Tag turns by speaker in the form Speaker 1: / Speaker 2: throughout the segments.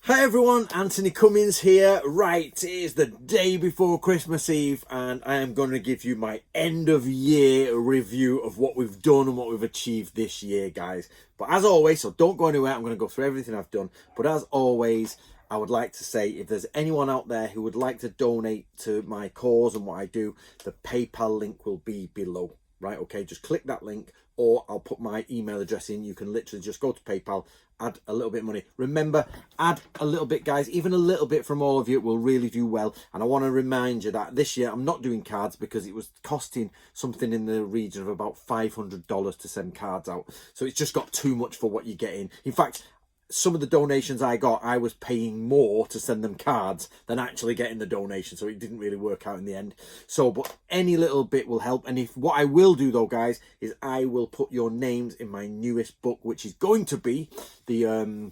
Speaker 1: Hi everyone, Anthony Cummins here. Right, it is the day before Christmas Eve and I am going to give you my end of year review of what we've done and what we've achieved this year, guys. But as always, so don't go anywhere, I'm going to go through everything I've done. But as always, I would like to say, if there's anyone out there who would like to donate to my cause and what I do, the PayPal link will be below. Right, okay, just click that link or I'll put my email address in. You can literally just go to PayPal, add a little bit of money. Remember, add a little bit, guys. Even a little bit from all of you will really do well. And I want to remind you that this year I'm not doing cards because it was costing something in the region of about $500 to send cards out. So it's just got too much for what you're getting. In fact, some of the donations I got, I was paying more to send them cards than actually getting the donation. So it didn't really work out in the end. So, but any little bit will help. And if what I will do though, guys, is I will put your names in my newest book, which is going to be the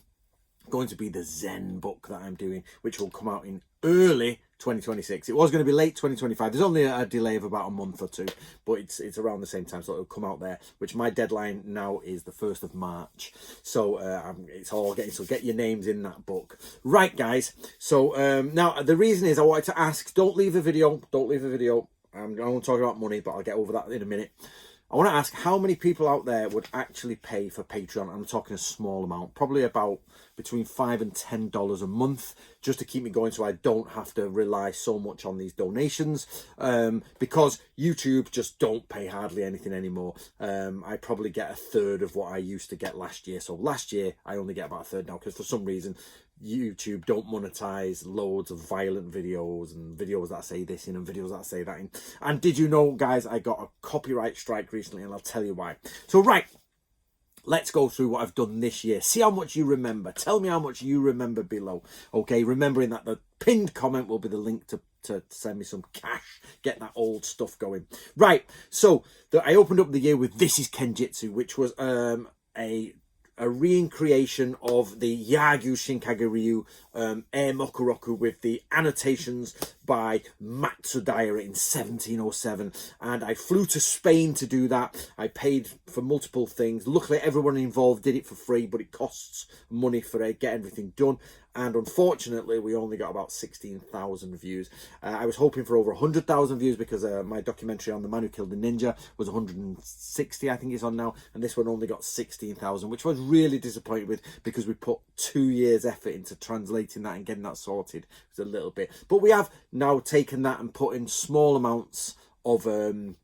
Speaker 1: Zen book that I'm doing, which will come out in early 2026. It was going to be late 2025. There's only a delay of about a month or two, but it's around the same time, so it'll come out there, which my deadline now is the 1st of March. So it's all getting, so get your names in that book. Right, guys. So now the reason is I wanted to ask, don't leave the video. I won't talk about money, but I'll get over that in a minute. I want to ask how many people out there would actually pay for Patreon. I'm talking a small amount, probably about between $5 and $10 a month, just to keep me going so I don't have to rely so much on these donations, because YouTube just don't pay hardly anything anymore. I probably get a third of what I used to get last year. So last year I only get about a third now because for some reason YouTube don't monetize loads of violent videos and videos that say this in and videos that say that in. And did you know, guys, I got a copyright strike recently, and I'll tell you why. So right, let's go through what I've done this year. See how much you remember. Tell me how much you remember below. Okay, remembering that the pinned comment will be the link to send me some cash, get that old stuff going. Right, so I opened up the year with This is Kenjutsu, which was a recreation of the Yagyu Shinkage Ryu Air Mokuroku with the annotations by Matsudaya in 1707. And I flew to Spain to do that. I paid for multiple things. Luckily, everyone involved did it for free, but it costs money for it, get everything done. And unfortunately, we only got about 16,000 views. I was hoping for over 100,000 views because my documentary on the man who killed the ninja was 160, I think it's on now. And this one only got 16,000, which I was really disappointed with because we put 2 years effort into translating that and getting that sorted. It was a little bit. But we have now taken that and put in small amounts of that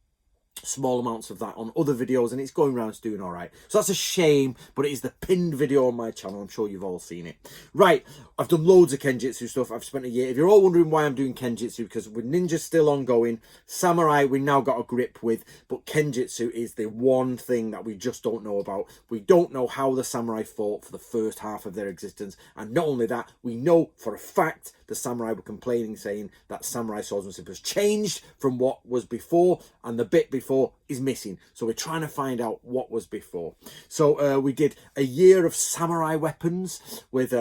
Speaker 1: on other videos, and it's going around, it's doing all right. So that's a shame, but it is the pinned video on my channel. I'm sure you've all seen it. Right, I've done loads of Kenjutsu stuff. I've spent a year. If you're all wondering why I'm doing Kenjutsu, because with Ninja still ongoing, Samurai we now got a grip with, but Kenjutsu is the one thing that we just don't know about. We don't know how the Samurai fought for the first half of their existence, and not only that, we know for a fact the Samurai were complaining, saying that Samurai swordsmanship has changed from what was before, and the bit before is missing. So we're trying to find out what was before. So we did a year of samurai weapons with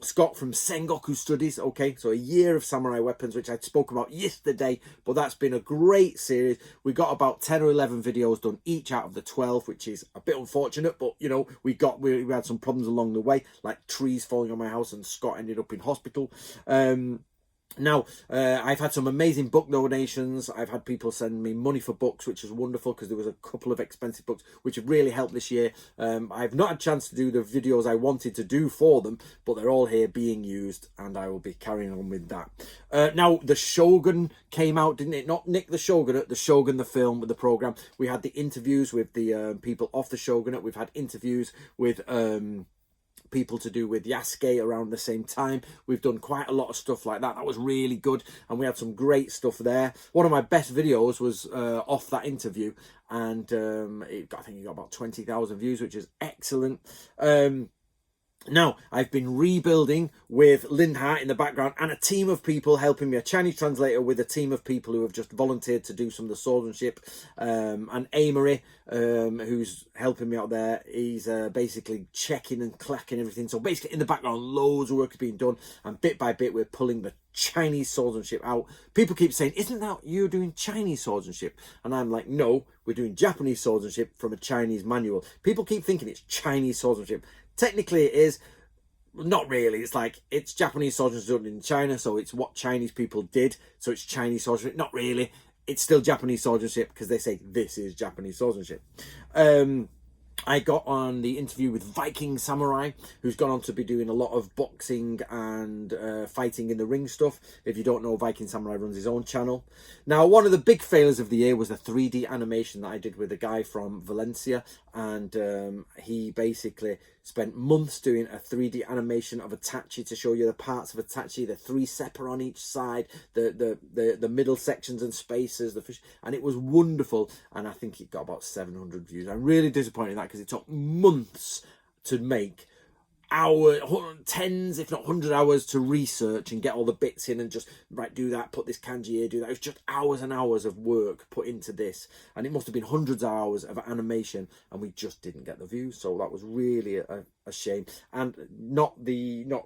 Speaker 1: Scott from Sengoku Studies. Okay, so a year of samurai weapons, which I spoke about yesterday, but that's been a great series. We got about 10 or 11 videos done each out of the 12, which is a bit unfortunate, but you know, we had some problems along the way, like trees falling on my house, and Scott ended up in hospital. Now, I've had some amazing book donations. I've had people send me money for books, which is wonderful because there was a couple of expensive books, which have really helped this year. I've not had a chance to do the videos I wanted to do for them, but they're all here being used, and I will be carrying on with that. Now, The Shogun came out, didn't it? Not Nick the Shogunate, The Shogun, the film, with the program. We had the interviews with the people off The Shogunate. We've had interviews with people to do with Yasuke around the same time. We've done quite a lot of stuff like that. That was really good, and we had some great stuff there. One of my best videos was off that interview, and I think it got about 20,000 views, which is excellent. Now, I've been rebuilding with Lindhart in the background and a team of people helping me, a Chinese translator with a team of people who have just volunteered to do some of the swordsmanship, and Amory, who's helping me out there. He's basically checking and clacking everything. So basically in the background, loads of work is being done, and bit by bit we're pulling the Chinese swordsmanship out. People keep saying, isn't that you're doing Chinese swordsmanship? And I'm like, no, we're doing Japanese swordsmanship from a Chinese manual. People keep thinking it's Chinese swordsmanship. Technically it is. not really. It's like, it's Japanese swordsmanship done in China, so it's what Chinese people did. So it's Chinese swordsmanship. Not really. It's still Japanese swordsmanship because they say this is Japanese swordsmanship. I got on the interview with Viking Samurai, who's gone on to be doing a lot of boxing and fighting in the ring stuff. If you don't know, Viking Samurai runs his own channel. Now, one of the big failures of the year was the 3D animation that I did with a guy from Valencia, and he basically spent months doing a 3D animation of Itachi to show you the parts of Itachi, the 3 seppa on each side, the middle sections and spaces, the fish, and it was wonderful. And I think it got about 700 views. I'm really disappointed in that because it took months to make, tens if not 100 hours to research and get all the bits in and just right, do that, put this kanji here, do that. It was just hours and hours of work put into this, and it must have been hundreds of hours of animation, and we just didn't get the views. So that was really a shame. And not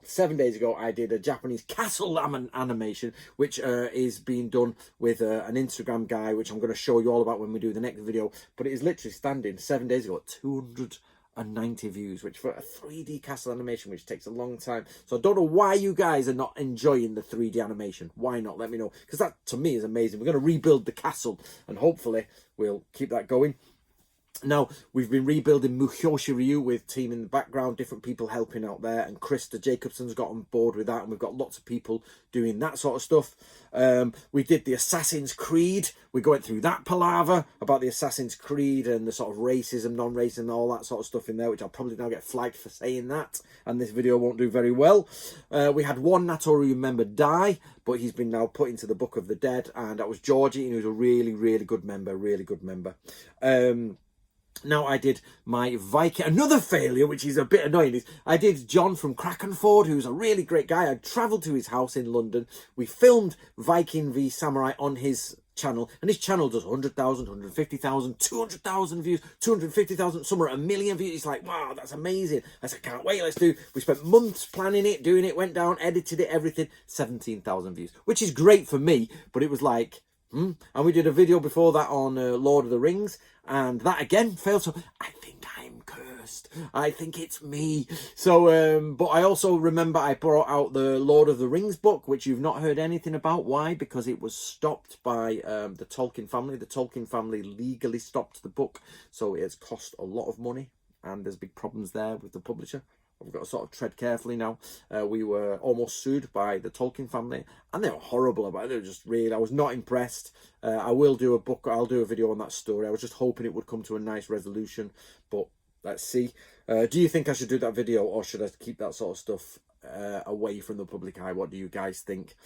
Speaker 1: 7 days ago, I did a Japanese castle animation, which is being done with an Instagram guy, which I'm going to show you all about when we do the next video. But it is literally standing 7 days ago at 290 views, which for a 3D castle animation, which takes a long time. So I don't know why you guys are not enjoying the 3D animation. Why not? Let me know, because that to me is amazing. We're going to rebuild the castle, and hopefully we'll keep that going. Now, we've been rebuilding Muhyoshi Ryu with team in the background, different people helping out there, and Krista Jacobson's got on board with that, and we've got lots of people doing that sort of stuff. We did the Assassin's Creed. We went through that palaver about the Assassin's Creed and the sort of racism, non-racism, all that sort of stuff in there, which I'll probably now get flagged for saying that, and this video won't do very well. We had one Natori member die, but he's been now put into the Book of the Dead, and that was Georgie, and he was a really, really good member, Now, I did my Viking, another failure, which is a bit annoying, is I did John from Krakenford, who's a really great guy. I travelled to his house in London. We filmed Viking v Samurai on his channel, and his channel does 100,000, 150,000, 200,000 views, 250,000, some are 1 million views. It's like, wow, that's amazing. I said, can't wait, let's do. We spent months planning it, doing it, went down, edited it, everything, 17,000 views, which is great for me, but it was like, and we did a video before that on Lord of the Rings, and that again failed. So I think I'm cursed. I think it's me. So, but I also remember I brought out the Lord of the Rings book, which you've not heard anything about. Why? Because it was stopped by the Tolkien family. The Tolkien family legally stopped the book, so it's cost a lot of money, and there's big problems there with the publisher. We've got to sort of tread carefully now. We were almost sued by the Tolkien family, and they were horrible about it. They were just really, I was not impressed. I will do a book, I'll do a video on that story. I was just hoping it would come to a nice resolution, but let's see. Do you think I should do that video, or should I keep that sort of stuff away from the public eye? What do you guys think?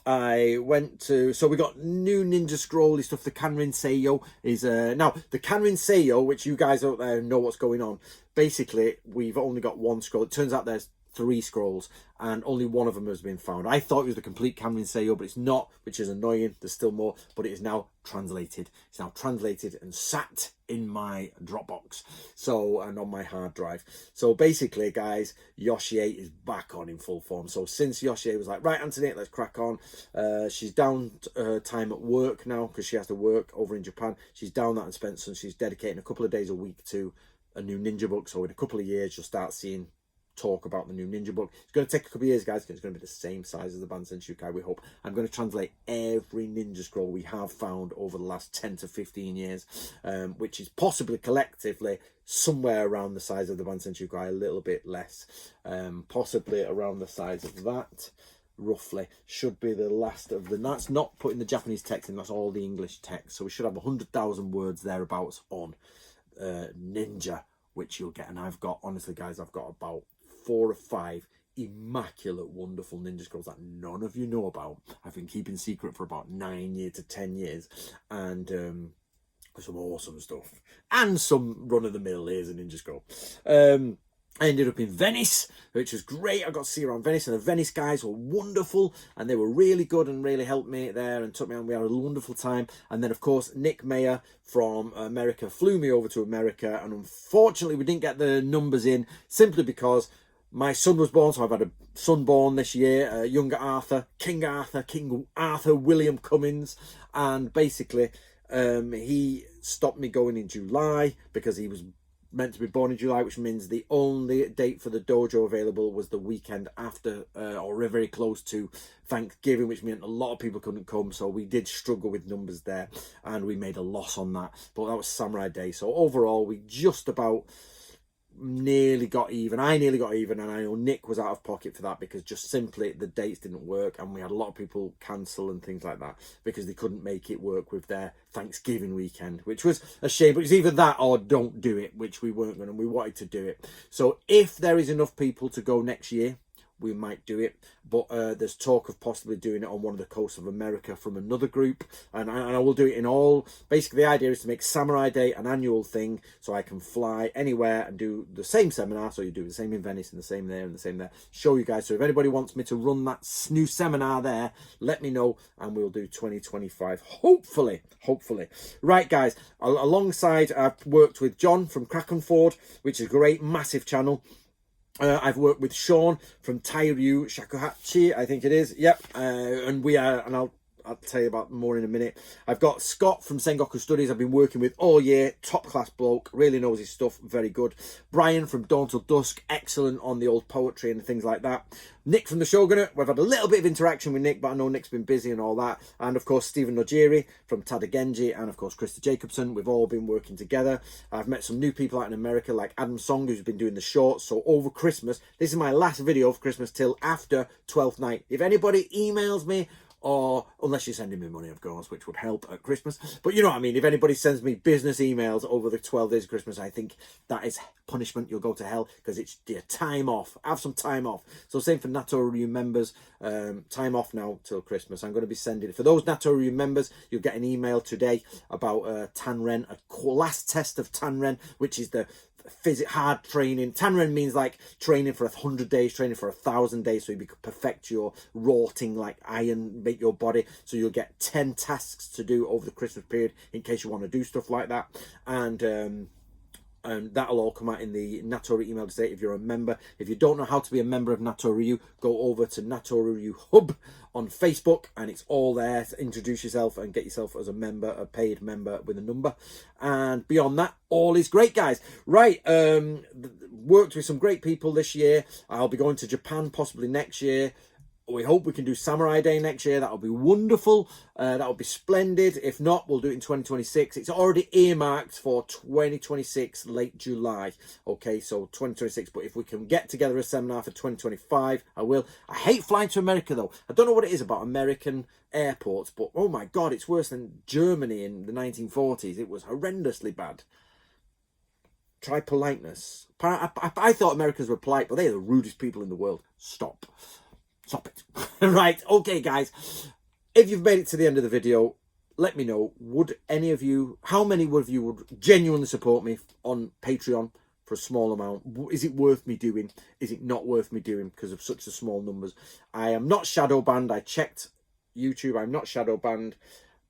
Speaker 1: I went to, so we got new Ninja Scrolly stuff. The Kanrin Seiyo is now the Kanrin Seiyo, which you guys out there know what's going on. Basically, we've only got one scroll. It turns out there's 3 scrolls, and only one of them has been found. I thought it was the complete Kanrin Seiyo, but it's not, which is annoying. There's still more, but it is now translated. It's now translated and sat in my Dropbox, so, and on my hard drive. So basically, guys, Yoshi 8 is back on in full form. So since Yoshi 8 was like, right, Anthony, let's crack on. She's down her time at work now because she has to work over in Japan. She's down that and spent some. She's dedicating a couple of days a week to a new ninja book. So in a couple of years, you'll start seeing talk about the new ninja book. It's going to take a couple of years, guys, because it's going to be the same size as the Bansen Shukai, we hope. I'm going to translate every ninja scroll we have found over the last 10 to 15 years, which is possibly collectively somewhere around the size of the Bansen Shukai, a little bit less, possibly around the size of that. Roughly should be the last of the, that's not putting the Japanese text in, that's all the English text. So we should have 100,000 words thereabouts on ninja, which you'll get. And I've got, honestly guys, I've got about 4 or 5 immaculate, wonderful ninja scrolls that none of you know about. I've been keeping secret for about 9 years to 10 years, and some awesome stuff, and some run-of-the-mill. Here's a ninja scroll. I ended up in Venice, which was great. I got to see around Venice, and the Venice guys were wonderful, and they were really good and really helped me there and took me on. We had a wonderful time. And then, of course, Nick Mayer from America flew me over to America, and unfortunately, we didn't get the numbers in simply because my son was born, so I've had a son born this year, younger Arthur, King Arthur William Cummins, and basically he stopped me going in July because he was meant to be born in July, which means the only date for the dojo available was the weekend after, or very close to Thanksgiving, which meant a lot of people couldn't come. So we did struggle with numbers there, and we made a loss on that. But that was Samurai Day. So overall, we just about nearly got even. I nearly got even, and I know Nick was out of pocket for that because just simply the dates didn't work, and we had a lot of people cancel and things like that because they couldn't make it work with their Thanksgiving weekend, which was a shame. But it's either that or don't do it, which we weren't going to. We wanted to do it. So if there is enough people to go next year, we might do it, but there's talk of possibly doing it on one of the coasts of America from another group, and I will do it in all. Basically, the idea is to make Samurai Day an annual thing, so I can fly anywhere and do the same seminar. So you do the same in Venice and the same there and the same there. Show you guys. So if anybody wants me to run that new seminar there, let me know, and we'll do 2025. Hopefully. Right, guys. Alongside, I've worked with John from Krakenford, which is a great, massive channel. I've worked with Sean from Tairyu Shakuhachi, I think it is. Yep. And I'll tell you about more in a minute. I've got Scott from Sengoku Studies I've been working with all year. Top class bloke. Really knows his stuff. Very good. Brian from Dawn Till Dusk. Excellent on the old poetry and things like that. Nick from the Shogunate. We've had a little bit of interaction with Nick, but I know Nick's been busy and all that. And of course, Stephen Nojiri from Tada Genji, and of course, Krista Jacobson. We've all been working together. I've met some new people out in America, like Adam Song, who's been doing the shorts. So over Christmas, this is my last video for Christmas till after 12th night. If anybody emails me, or unless you're sending me money, of course, which would help at Christmas. But you know what I mean. If anybody sends me business emails over the 12 days of Christmas, I think that is punishment. You'll go to hell because it's your time off. Have some time off. So same for Nato Ryu members. Time off now till Christmas. I'm going to be sending, for those Nato Ryu members, you'll get an email today about Tanren, a last test of Tanren, which is the hard training. Tanren means like training for 100 days, training for 1,000 days, so you can perfect your rorting like iron, make your body. So you'll get 10 tasks to do over the Christmas period in case you want to do stuff like that. And that'll all come out in the Natori email today if you're a member. If you don't know how to be a member of Natoryu, go over to Natoryu Hub on Facebook, and it's all there to introduce yourself and get yourself as a member, a paid member with a number. And beyond that, all is great, guys. Right, worked with some great people this year. I'll be going to Japan possibly next year. We hope we can do Samurai Day next year. That'll be wonderful. That'll be splendid. If not, we'll do it in 2026. It's already earmarked for 2026, late July. Okay, so 2026. But if we can get together a seminar for 2025, I will. I hate flying to America, though. I don't know what it is about American airports, but oh my God, it's worse than Germany in the 1940s. It was horrendously bad. Try politeness. I thought Americans were polite, but they're the rudest people in the world. Stop it. Right, okay, guys. If you've made it to the end of the video, let me know. How many of you would genuinely support me on Patreon for a small amount? Is it worth me doing? Is it not worth me doing because of such a small numbers? I am not shadow banned. I checked YouTube. I'm not shadow banned,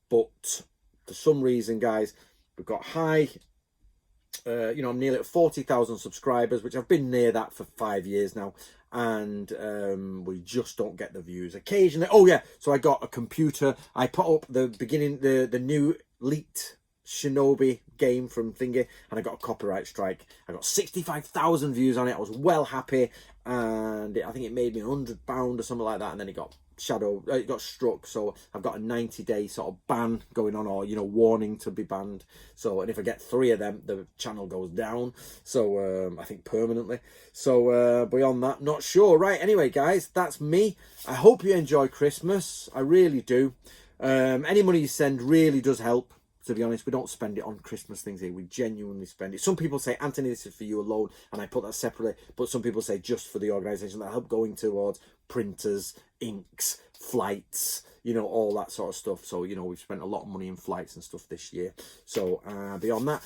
Speaker 1: but for some reason, guys, we've got high. I'm nearly at 40,000 subscribers, which I've been near that for 5 years now, and we just don't get the views occasionally. Oh yeah, so I got a computer. I put up the new leaked Shinobi game from Thingy, and I got a copyright strike. I got 65,000 views on it. I was well happy, and I think it made me £100 or something like that, and then it got struck. So I've got a 90-day sort of ban going on, or warning to be banned. So, and if I get 3 of them, the channel goes down. So I think permanently. So beyond that, not sure. Right, anyway, guys, that's me. I hope you enjoy Christmas. I really do. Any money you send really does help. To be honest, we don't spend it on Christmas things here. We genuinely spend it. Some people say, Anthony, this is for you alone, and I put that separately. But some people say just for the organisation. That help going towards printers, inks, flights, all that sort of stuff. So, we've spent a lot of money in flights and stuff this year. So, beyond that,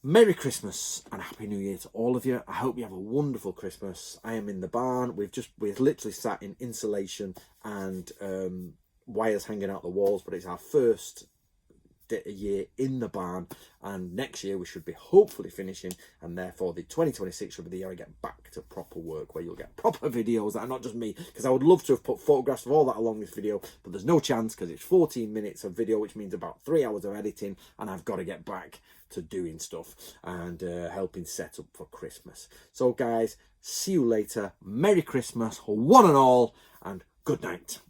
Speaker 1: Merry Christmas and Happy New Year to all of you. I hope you have a wonderful Christmas. I am in the barn. We've literally sat in insulation and wires hanging out the walls, but it's our first a year in the barn, and next year we should be hopefully finishing, and therefore the 2026 should be the year I get back to proper work, where you'll get proper videos that are not just me, because I would love to have put photographs of all that along this video, but there's no chance because it's 14 minutes of video, which means about 3 hours of editing, and I've got to get back to doing stuff and helping set up for Christmas. So guys, see you later. Merry Christmas, one and all, and good night.